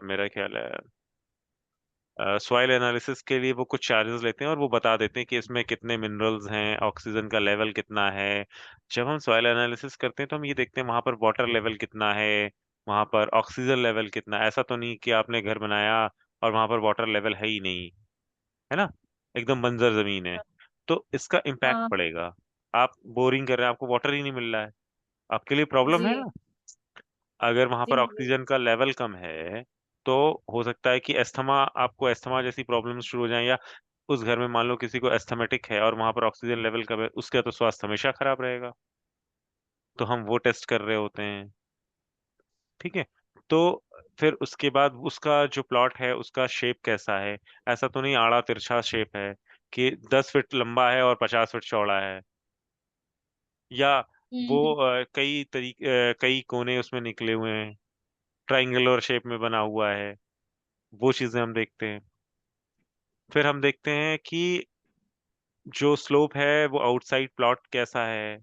मेरा ख्याल है सॉइल एनालिसिस के लिए वो कुछ चार्जेस लेते हैं और वो बता देते हैं कि इसमें कितने मिनरल्स हैं, ऑक्सीजन का लेवल कितना है। जब हम सॉइल एनालिसिस करते हैं तो हम ये देखते हैं वहाँ पर वाटर लेवल कितना है, वहाँ पर ऑक्सीजन लेवल कितना है। ऐसा तो नहीं कि आपने घर बनाया और वहाँ पर वाटर लेवल है ही नहीं, है ना? एकदम बंजर ज़मीन है, तो इसका इम्पैक्ट हाँ। पड़ेगा। आप बोरिंग कर रहे हैं, आपको वाटर ही नहीं मिल रहा है, आपके लिए प्रॉब्लम है जी। ना? अगर वहाँ जी, पर जी। ऑक्सीजन का लेवल कम है, तो हो सकता है कि आपको अस्थमा जैसी प्रॉब्लम्स शुरू हो जाएँ या उस घर में मान लो किसी को एस्थमेटिक है और वहाँ पर ऑक्सीजन लेवल कम है, उसका तो स्वास्थ्य हमेशा खराब रहेगा। तो हम वो टेस्ट कर रहे होते हैं, ठीक है? तो फिर उसके बाद उसका जो प्लॉट है, उसका शेप कैसा है? ऐसा तो नहीं आड़ा-तिरछा शेप है कि 10 फीट लंबा है और 50 फीट चौड़ा है या वो हुँ, कई कोने उसमें निकले हुए हैं, ट्रायंगुलर शेप में बना हुआ है, वो चीज़ें हम देखते हैं। फिर हम देखते हैं कि जो स्लोप है वो आउटसाइड प्लॉट कैसा है?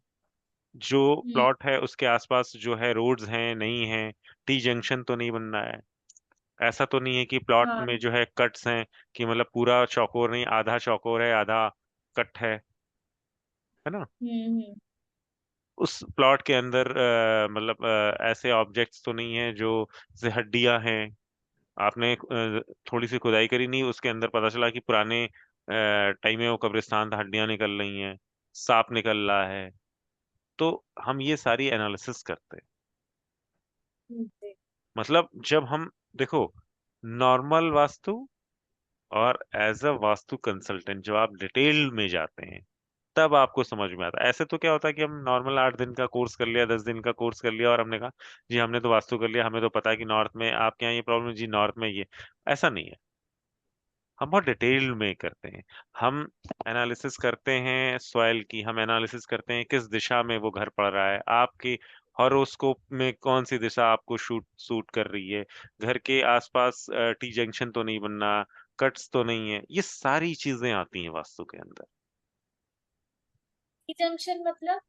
जो हुँ। प्लॉट है उसके आस-पास जो है रोड्स हैं, नहीं हैं, टी जंक्शन तो नहीं बन रहा है। ऐसा तो नहीं है कि प्लॉट हाँ। में जो है कट्स हैं कि मतलब पूरा चौकोर नहीं, आधा चौकोर है, आधा कट है ना? हुँ, हुँ। उस प्लॉट के अंदर ऐसे ऑब्जेक्ट्स तो नहीं हैं जो जैसे हड्डियाँ हैं, आपने थोड़ी-सी खुदाई करी नहीं, उसके अंदर पता चला कि पुराने टाइम में वो कब्रिस्तान था, हड्डियाँ निकल रही हैं, साँप निकल रहा है। तो हम ये सारी एनालिसिस करते हैं। जी। मतलब जब हम देखो नॉर्मल वास्तु और एज़ अ वास्तु कंसल्टेंट जब आप डिटेल में जाते हैं, तब आपको समझ में आता है। ऐसे तो क्या होता है कि हम नॉर्मल 8 दिन का कोर्स कर लिया, 10 दिन का कोर्स कर लिया और हमने कहा, जी हमने तो वास्तु कर लिया, हमें तो पता है कि नॉर्थ में आपके यहाँ ये प्रॉब्लम है, जी नॉर्थ में ये। ऐसा नहीं है। हम बहुत डिटेल में करते हैं। हम एनालिसिस करते हैं सॉइल की, हम एनालिसिस करते हैं किस दिशा में वो घर पड़ रहा है, आपके हॉरोस्कोप में कौन-सी दिशा आपको सूट कर रही है, घर के आस-पास टी जंक्शन तो नहीं बनना, कट्स तो नहीं है, ये सारी चीज़ें आती हैं वास्तु के अंदर। टी जंक्शन मतलब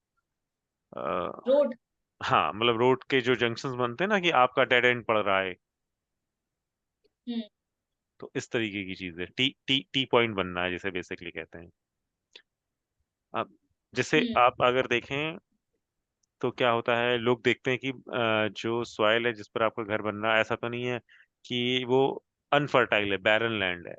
अ, रोड? हाँ, मतलब रोड के जो जंक्शंस बनते हैं ना कि आपका डेड एंड पड़ रहा है, हुँ, तो इस तरीके की चीज़ें टी टी टी पॉइंट बनना है जिसे बेसिकली कहते हैं। अब जैसे हुँ, आप अगर देखें तो क्या होता है लोग देखते हैं कि जो सॉइल है जिस पर आपका घर बन रहा है ऐसा तो नहीं है कि वो अनफर्टाइल है, बैरन लैंड है।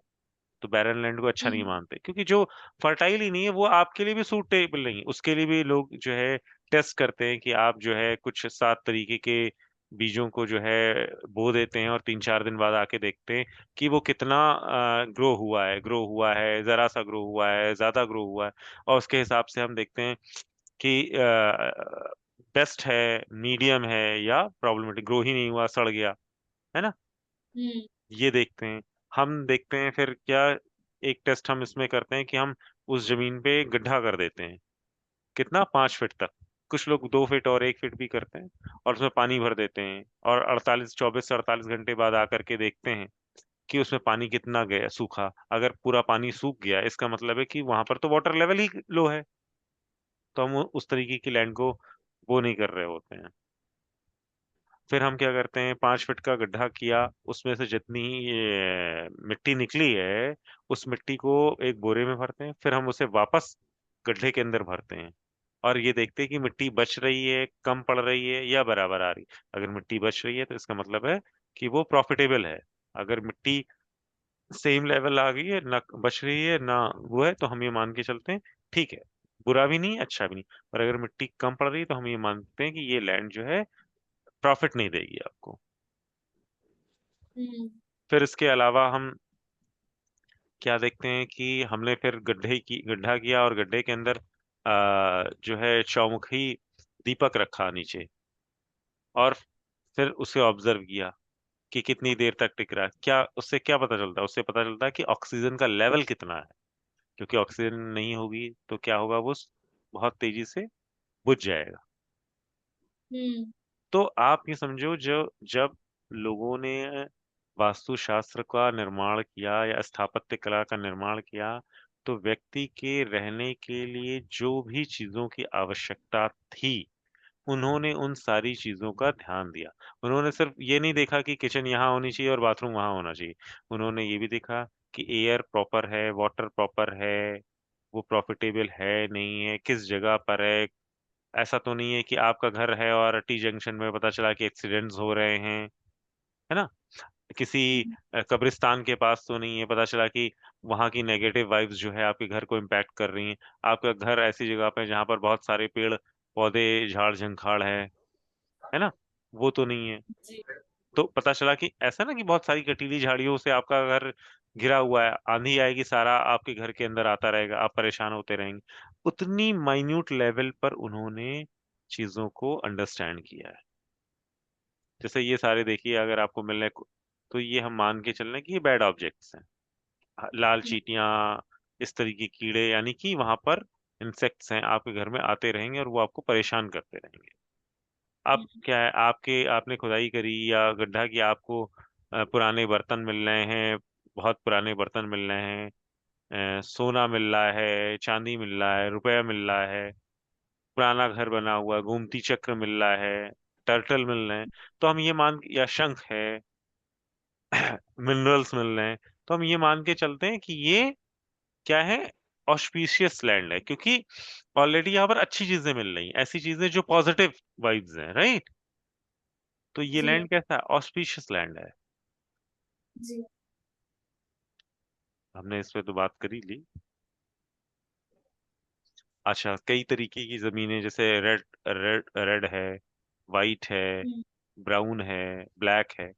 तो बैरन लैंड को अच्छा नहीं हुँ। मानते क्योंकि जो फर्टाइल ही नहीं है वो आपके लिए भी सूटेबल नहीं है। उसके लिए भी लोग जो है टेस्ट करते हैं कि आप जो है कुछ 7 तरीके के बीजों को जो है बो देते हैं और 3-4 दिन बाद आके देखते हैं कि वो कितना ग्रो हुआ है, ज़रा-सा ग्रो हुआ है, ज़्यादा ग्रो हुआ है और उसके हिसाब से हम देखते हैं कि बेस्ट है, मीडियम है या प्रॉब्लमेटिक ग्रो ही नहीं हुआ, सड़ गया, है ना? हुँ, ये देखते हैं। हम देखते हैं फिर क्या एक टेस्ट हम इसमें करते हैं कि हम उस ज़मीन पे गड्ढा कर देते हैं। कितना 5 फीट तक। कुछ लोग 2 फीट और 1 फीट भी करते हैं और उसमें पानी भर देते हैं और 24 से 48 घंटे बाद आकर के देखते हैं कि उसमें पानी कितना गया सूखा। अगर पूरा पानी सूख गया इसका मतलब है कि वहाँ पर तो वाटर लेवल ही लो है। तो हम उस तरीके की लैंड को वो नहीं कर रहे होते हैं। फिर हम क्या करते हैं 5 फीट का गड्ढा किया, उसमें से जितनी मिट्टी निकली है, उस मिट्टी को एक बोरे में भरते हैं, फिर हम उसे वापस गड्ढे के अंदर भरते हैं और ये देखते हैं कि मिट्टी बच रही है, कम पड़ रही है या बराबर आ रही है। अगर मिट्टी बच रही है तो इसका मतलब है कि वो प्रॉफिटेबल है। अगर मिट्टी सेम लेवल आ गई है, ना बच रही है, ना वो है, तो हम ये मान के चलते हैं, ठीक है, बुरा भी नहीं, अच्छा भी नहीं। और अगर मिट्टी कम पड़ रही है, तो हम ये मानते हैं कि ये लैंड जो है प्रॉफिट नहीं देगी आपको। हुँ। फिर इसके अलावा हम क्या देखते हैं कि हमने फिर गड्ढा किया और गड्ढे के अंदर जो है चौमुखी दीपक रखा नीचे और फिर उसे ऑब्जर्व किया कि कितनी देर तक टिक रहा है। क्या उससे क्या पता चलता है? उससे पता चलता है कि ऑक्सीजन का लेवल कितना है, क्योंकि ऑक्सीजन नहीं होगी तो क्या होगा वो बहुत तेज़ी से बुझ जाएगा। हुँ, तो आप ये समझो जो जब लोगों ने वास्तुशास्त्र का निर्माण किया या स्थापत्य कला का निर्माण किया, तो व्यक्ति के रहने के लिए जो भी चीज़ों की आवश्यकता थी, उन्होंने उन सारी चीजों का ध्यान दिया। उन्होंने सिर्फ ये नहीं देखा कि किचन यहाँ होनी चाहिए और बाथरूम वहां होना चाहिए। उन्होंने ये भी देखा कि एयर प्रॉपर है, वाटर प्रॉपर है, वो प्रॉफिटेबल है नहीं है, किस जगह पर है। ऐसा तो नहीं है कि आपका घर है और टी जंक्शन में पता चला कि एक्सीडेंट्स हो रहे हैं, है ना? किसी हम्म, कब्रिस्तान के पास तो नहीं है, पता चला कि वहां की नेगेटिव वाइब्स जो है आपके घर को इम्पैक्ट कर रही हैं। आपका घर ऐसी जगह पे है जहां पर बहुत सारे पेड़ पौधे झाड़ झंखाड़ है ना? वो तो नहीं है। जी। तो पता चला कि ऐसा ना कि बहुत सारी कटीली झाड़ियों से आपका घर घिरा हुआ है, आंधी आएगी सारा आपके घर के अंदर आता रहेगा, आप परेशान होते रहेंगे। उतनी माइन्यूट लेवल पर उन्होंने चीजों को अंडरस्टैंड किया है। जैसे ये सारे देखिए अगर आपको मिलने को, तो ये हम मान के चल रहे हैं कि ये बैड ऑब्जेक्ट्स हैं। लाल हम्म, चींटियां, इस तरीके के कीड़े, यानी कि वहां पर इंसेक्ट्स हैं, आपके घर में आते रहेंगे और वो आपको परेशान करते रहेंगे। अब हम्म, क्या है, आपके आपने खुदाई करी या गड्ढा किया, आपको पुराने बर्तन मिल रहे हैं, बहुत पुराने बर्तन मिल रहे हैं, सोना मिल रहा है, चांदी मिल रहा है, रुपया मिल रहा है, पुराना घर बना हुआ है, गोमती चक्र मिल रहा है, टर्टल मिल रहे हैं। तो हम ये मान, या शंख है, मिनरल्स मिल रहे हैं, तो हम ये मान के चलते हैं कि ये क्या है, ऑस्पिशियस लैंड है, क्योंकि ऑलरेडी यहाँ पर अच्छी चीजें मिल रही हैं, ऐसी चीजें जो पॉजिटिव वाइब्स हैं, राइट? तो ये जी। लैंड कैसा है, ऑस्पिशियस लैंड है। जी। हमने इस पे तो बात कर ही ली। अच्छा, कई तरीके की जमीनें, जैसे रेड रेड रेड है, वाइट है, हम्म, ब्राउन है, ब्लैक है,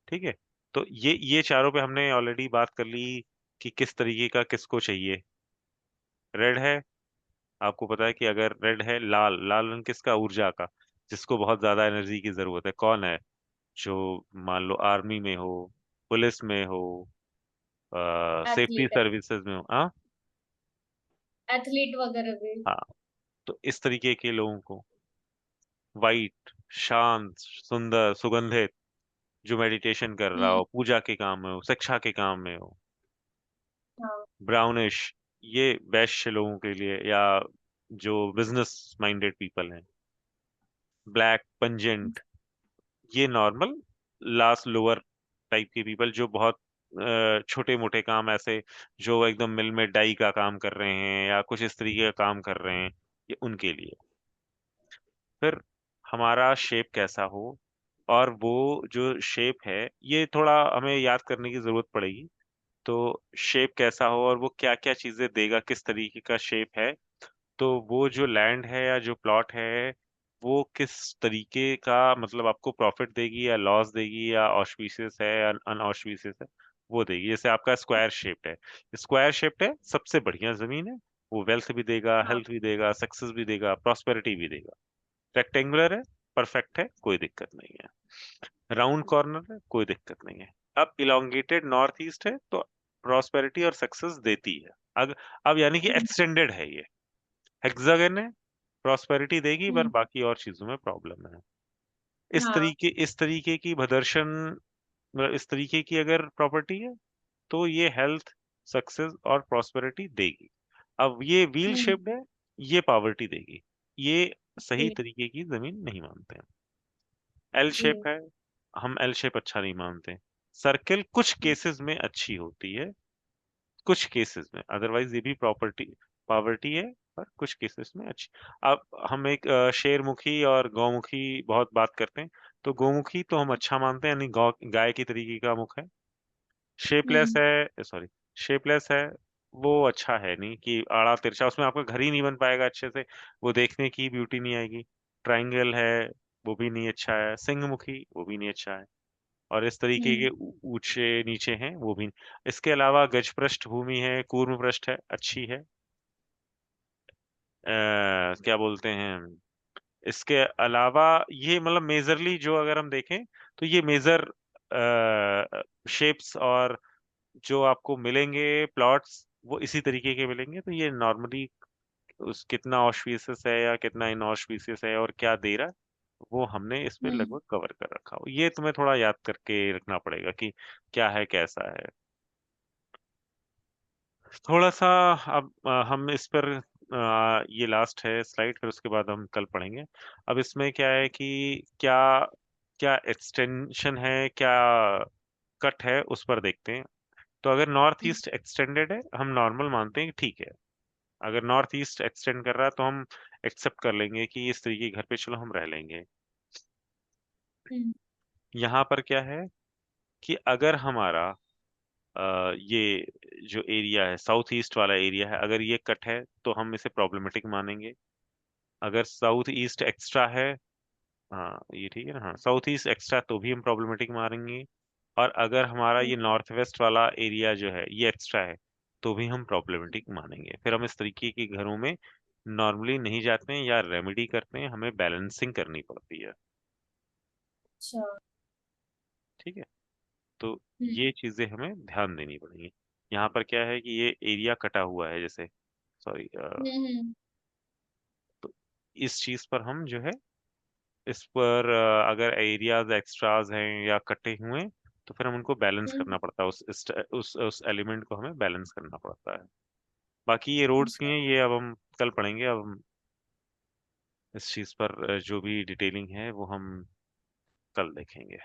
ठीक है? तो ये चारों पे हमने ऑलरेडी बात कर ली कि किस तरीके का किसको चाहिए। रेड है, आपको पता है कि अगर रेड है, लाल लाल रंग किसका, ऊर्जा का, जिसको बहुत ज्यादा एनर्जी की जरूरत है, कौन है? जो मान लो आर्मी में हो, पुलिस में हो, सेफ्टी एथलीट है। सर्विसेज में हो, हाँ। एथलीट वगैरह भी। हाँ, तो इस तरीके के लोगों को वाइट, शांत, सुंदर, सुगंधित, जो मेडिटेशन कर रहा हम्म। हो, पूजा के काम में हो, शिक्षा के काम में हो। हाँ। ब्राउनिश, ये वैश्य लोगों के लिए, या जो बिजनेस माइंडेड पीपल हैं। ब्लैक, पंजेंट, ये नॉर्मल लास्ट लोअर टाइप के पीपल, जो बहुत छोटे मोटे काम, ऐसे जो एकदम मिल में डाई का काम कर रहे हैं या कुछ इस तरीके का काम कर रहे हैं, ये उनके लिए। फिर हमारा शेप कैसा हो, और वो जो शेप है, ये थोड़ा हमें याद करने की जरूरत पड़ेगी। तो शेप कैसा हो और वो क्या क्या चीजें देगा, किस तरीके का शेप है, तो वो जो लैंड है या जो प्लॉट है, वो किस तरीके का, मतलब आपको प्रॉफिट देगी या लॉस देगी, या ऑस्पिशियस है या अनऑस्पिशियस है, वो देगी। जैसे आपका स्क्वायर शेप्ड है, स्क्वायर शेप्ड है, सबसे बढ़िया जमीन है, वो वेल्थ भी देगा, हाँ। हेल्थ भी देगा, सक्सेस भी देगा, प्रॉस्पेरिटी भी देगा। रेक्टेंगुलर है, परफेक्ट है, कोई दिक्कत नहीं है। राउंड कॉर्नर है, कोई दिक्कत नहीं है। अब इलोंगेटेड नॉर्थ ईस्ट है, तो प्रॉस्पेरिटी और सक्सेस देती है। अब यानी कि हम्म, एक्सटेंडेड है ये। हेक्सागन है, प्रॉस्पेरिटी देगी, पर हम्म, बाकी और चीजों में प्रॉब्लम है। हाँ। इस तरीके की भदर्शन, इस तरीके की अगर प्रॉपर्टी है, तो ये हेल्थ, सक्सेस और प्रॉस्पेरिटी देगी। अब ये व्हील हम्म। शेप्ड है, ये पावर्टी देगी। ये सही जी। तरीके की जमीन नहीं मानते हैं। L G. शेप है, हम एल शेप अच्छा नहीं मानते। सर्किल कुछ केसेस में अच्छी होती है, कुछ केसेस में, अदरवाइज ये भी प्रॉपर्टी पॉवर्टी है, पर कुछ केसेस में अच्छी। अब हम एक शेरमुखी और गौमुखी बहुत बात करते हैं। तो गौमुखी तो हम अच्छा मानते हैं, यानी गौ गाय की तरीके का मुख है। शेपलेस हम्म। है, सॉरी, शेपलेस है, वो अच्छा है नहीं, कि आड़ा तिरछा, उसमें आपका घर ही नहीं बन पाएगा अच्छे से, वो देखने की ब्यूटी नहीं आएगी। ट्रायंगल है, वो भी नहीं अच्छा है। सिंहमुखी, वो भी नहीं अच्छा है। और इस तरीके हम्म। के ऊंचे नीचे हैं, वो भी। इसके अलावा गज पृष्ठ भूमि है, कूर्म पृष्ठ है, अच्छी है। क्या बोलते हैं, इसके अलावा ये मतलब मेजरली जो अगर हम देखें, तो ये मेजर शेप्स और जो आपको मिलेंगे प्लॉट्स, वो इसी तरीके के मिलेंगे। तो ये नॉर्मली उस कितना ऑस्पिशियस है या कितना इनऑस्पिशियस है और क्या दे रहा है, वो हमने इस पे हम्म। लगभग कवर कर रखा हो। ये तुम्हें थोड़ा याद करके रखना पड़ेगा कि क्या है, कैसा है। थोड़ा सा अब हम इस पर ये लास्ट है स्लाइड, फिर उसके बाद हम कल पढ़ेंगे। अब इसमें क्या है कि क्या क्या एक्सटेंशन है, क्या कट है, उस पर देखते हैं। तो अगर नॉर्थ हम्म, ईस्ट एक्सटेंडेड है, हम नॉर्मल मानते हैं कि ठीक है। अगर नॉर्थ ईस्ट एक्सटेंड कर रहा है तो हम एक्सेप्ट कर लेंगे कि इस तरीके के घर पे चलो हम रह लेंगे। हम्म, यहाँ पर क्या है कि अगर हमारा ये जो एरिया है, साउथ ईस्ट वाला एरिया है, अगर ये कट है तो हम इसे प्रॉब्लमेटिक मानेंगे। अगर साउथ ईस्ट एक्स्ट्रा है, हाँ ये ठीक है ना, हाँ साउथ ईस्ट एक्स्ट्रा तो भी हम प्रॉब्लमेटिक मानेंगे। और अगर हमारा हम्म, ये नॉर्थ वेस्ट वाला एरिया जो है ये एक्स्ट्रा है, तो भी हम प्रॉब्लमेटिक मानेंगे। फिर हम इस तरीके के घरों में नॉर्मली नहीं जाते हैं या रेमेडी करते हैं, हमें बैलेंसिंग करनी पड़ती है। अच्छा। ठीक है, तो हम्म, ये चीजें हमें ध्यान देनी पड़ेंगी। यहाँ पर क्या है कि ये एरिया कटा हुआ है, जैसे सॉरी, हम्म, तो इस चीज पर हम जो है, इस पर अगर एरियाज एक्स्ट्राज हैं या कटे हुए हैं, तो फिर हम उनको बैलेंस हम्म, करना पड़ता है, उस एलिमेंट को हमें बैलेंस करना पड़ता है। बाकी ये रोड्स की अच्छा। हैं, ये अब हम कल पढ़ेंगे। अब हम इस चीज पर जो भी डिटेलिंग है वो हम कल देखेंगे।